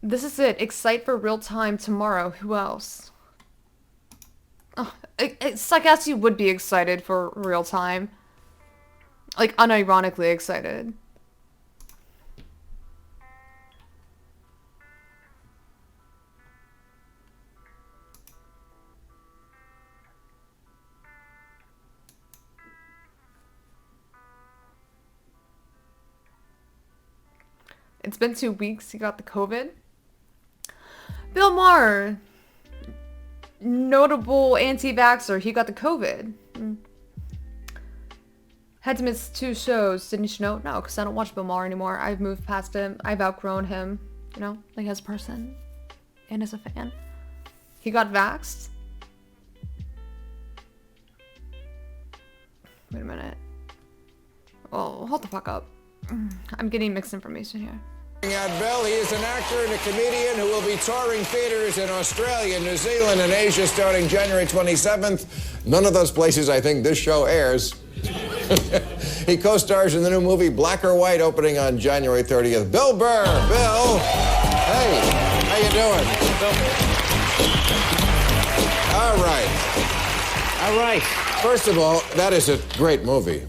This is it. Excite for real time tomorrow. Who else? Oh, I guess you would be excited for real time. Like, unironically excited. It's been 2 weeks. He got the COVID. Bill Maher, notable anti-vaxxer. He got the COVID. Had to miss 2 shows. Didn't you know? No, because I don't watch Bill Maher anymore. I've moved past him. I've outgrown him. You know, like as a person and as a fan. He got vaxxed. Wait a minute. Oh, hold the fuck up. I'm getting mixed information here. At Bill, he is an actor and a comedian who will be touring theaters in Australia, New Zealand, and Asia starting January 27th. None of those places I think this show airs. He co-stars in the new movie Black or White, opening on January 30th. Bill Burr. Bill, hey, how you doing? All right. First of all, that is a great movie.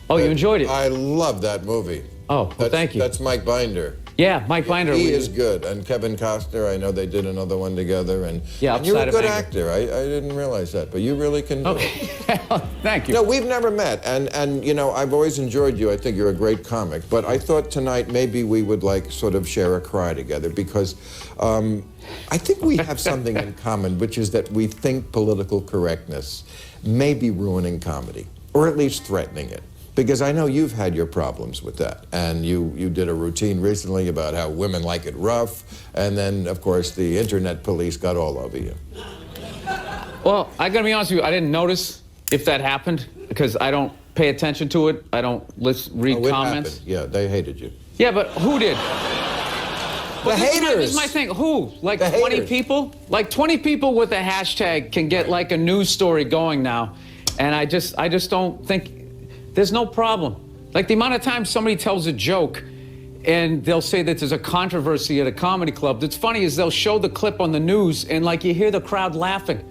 Oh, you enjoyed it? I love that movie. Oh, well, thank you. That's Mike Binder. Yeah, Mike Binder. He is good. And Kevin Costner, I know they did another one together. And you're a good actor. I didn't realize that, but you really can do it. Thank you. No, we've never met. And you know, I've always enjoyed you. I think you're a great comic. But I thought tonight maybe we would like sort of share a cry together because I think we have something in common, which is that we think political correctness may be ruining comedy, or at least threatening it. Because I know you've had your problems with that. And you did a routine recently about how women like it rough. And then, of course, the internet police got all over you. Well, I gotta be honest with you, I didn't notice if that happened because I don't pay attention to it. I don't read comments. Happened. Yeah, they hated you. Yeah, but who did? The haters. This is my thing. Who? Like the 20 haters. people? Like 20 people with a hashtag can get like a news story going now. And I just don't think... There's no problem. Like the amount of times somebody tells a joke and they'll say that there's a controversy at a comedy club. That's funny is they'll show the clip on the news and like you hear the crowd laughing.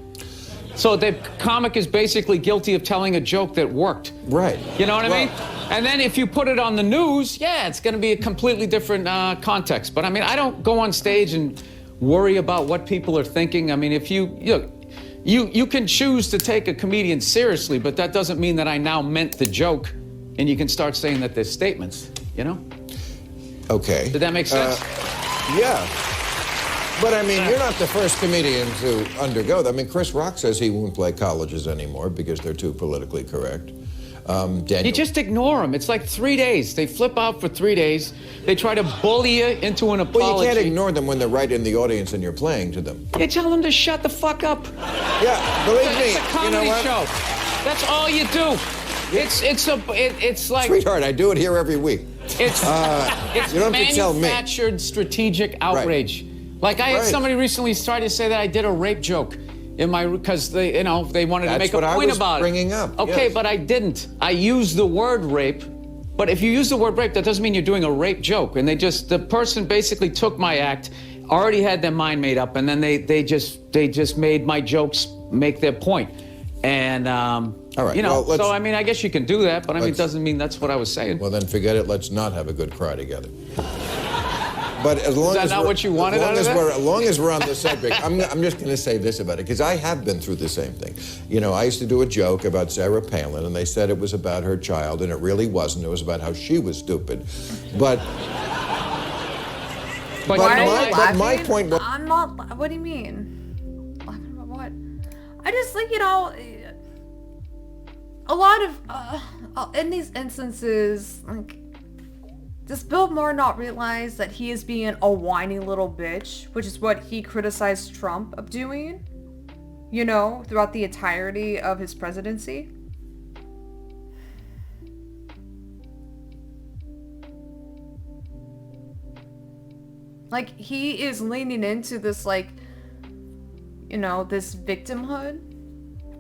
So the comic is basically guilty of telling a joke that worked. Right. You know what I mean? And then if you put it on the news, yeah, it's going to be a completely different context. But I mean, I don't go on stage and worry about what people are thinking. I mean, if you can choose to take a comedian seriously, but that doesn't mean that I now meant the joke, and you can start saying that there's statements, you know? Okay. Did that make sense? Yeah. But I mean, you're not the first comedian to undergo that. I mean, Chris Rock says he won't play colleges anymore because they're too politically correct. Daniel. You just ignore them. It's like 3 days. They flip out for 3 days. They try to bully you into an apology. Well, you can't ignore them when they're right in the audience and you're playing to them. You tell them to shut the fuck up. Yeah, believe me. It's a comedy show. That's all you do. It's like... Sweetheart, I do it here every week. It's you don't have to tell me. Manufactured strategic outrage. Right. Like I had somebody recently try to say that I did a rape joke. Because they wanted to make a point about it. Bringing up. Okay, yes. but I didn't. I used the word rape, but if you use the word rape, that doesn't mean you're doing a rape joke. And the person basically took my act, already had their mind made up, and then they just made my jokes make their point. And all right. you know, well, so I mean, I guess you can do that, but I mean, it doesn't mean that's what I was saying. Well, then forget it. Let's not have a good cry together. But as long as not what you wanted out of that? As long as we're on the subject, I'm just going to say this about it, because I have been through the same thing. You know, I used to do a joke about Sarah Palin, and they said it was about her child, and it really wasn't. It was about how she was stupid. But my point was... I'm not... What do you mean? Laughing about what? I just think, you know... A lot of... in these instances, like... Does Bill Maher not realize that he is being a whiny little bitch, which is what he criticized Trump of doing, you know, throughout the entirety of his presidency? Like, he is leaning into this, like, you know, this victimhood,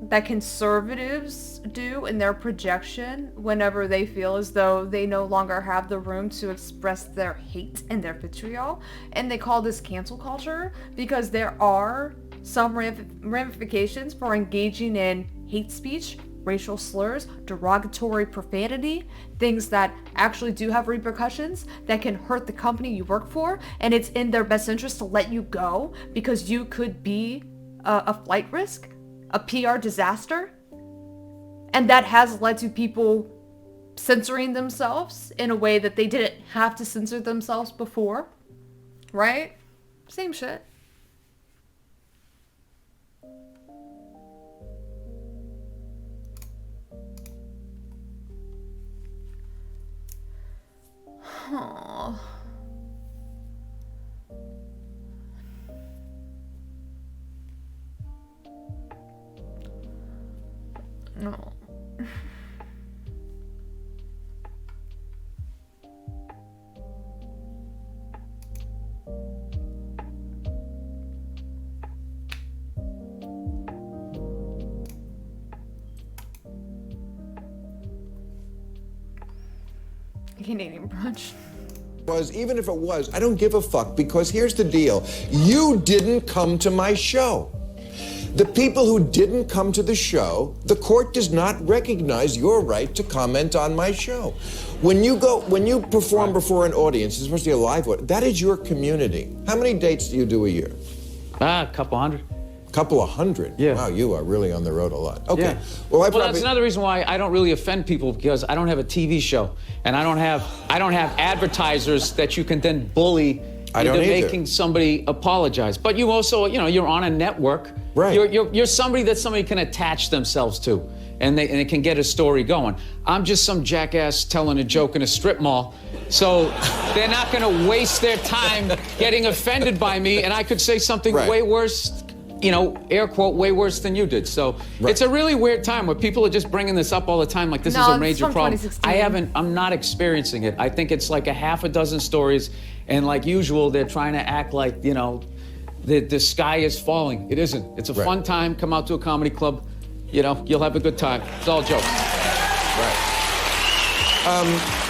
that conservatives do in their projection whenever they feel as though they no longer have the room to express their hate and their vitriol. And they call this cancel culture because there are some ramifications for engaging in hate speech, racial slurs, derogatory profanity, things that actually do have repercussions that can hurt the company you work for, and it's in their best interest to let you go because you could be a flight risk, a PR disaster, and that has led to people censoring themselves in a way that they didn't have to censor themselves before, right? Same shit. Aww. No. Canadian brunch. Even if it was, I don't give a fuck, because here's the deal. You didn't come to my show. The people who didn't come to the show, the court does not recognize your right to comment on my show. When you perform before an audience, especially a live audience, that is your community. How many dates do you do a year? A couple hundred. Couple of hundred? Yeah. Wow, you are really on the road a lot. Okay. Yeah. Well, that's another reason why I don't really offend people, because I don't have a TV show, and I don't have advertisers that you can then bully into making somebody apologize. But you also, you're on a network. Right. You're somebody that somebody can attach themselves to, and it can get a story going. I'm just some jackass telling a joke in a strip mall, so they're not going to waste their time getting offended by me, and I could say something way worse. Air quote, way worse than you did. So it's a really weird time where people are just bringing this up all the time like this is a major problem. I'm not experiencing it. I think it's like a half a dozen stories, and like usual, they're trying to act like, the sky is falling. It isn't. It's a fun time. Come out to a comedy club. You'll have a good time. It's all jokes. Right.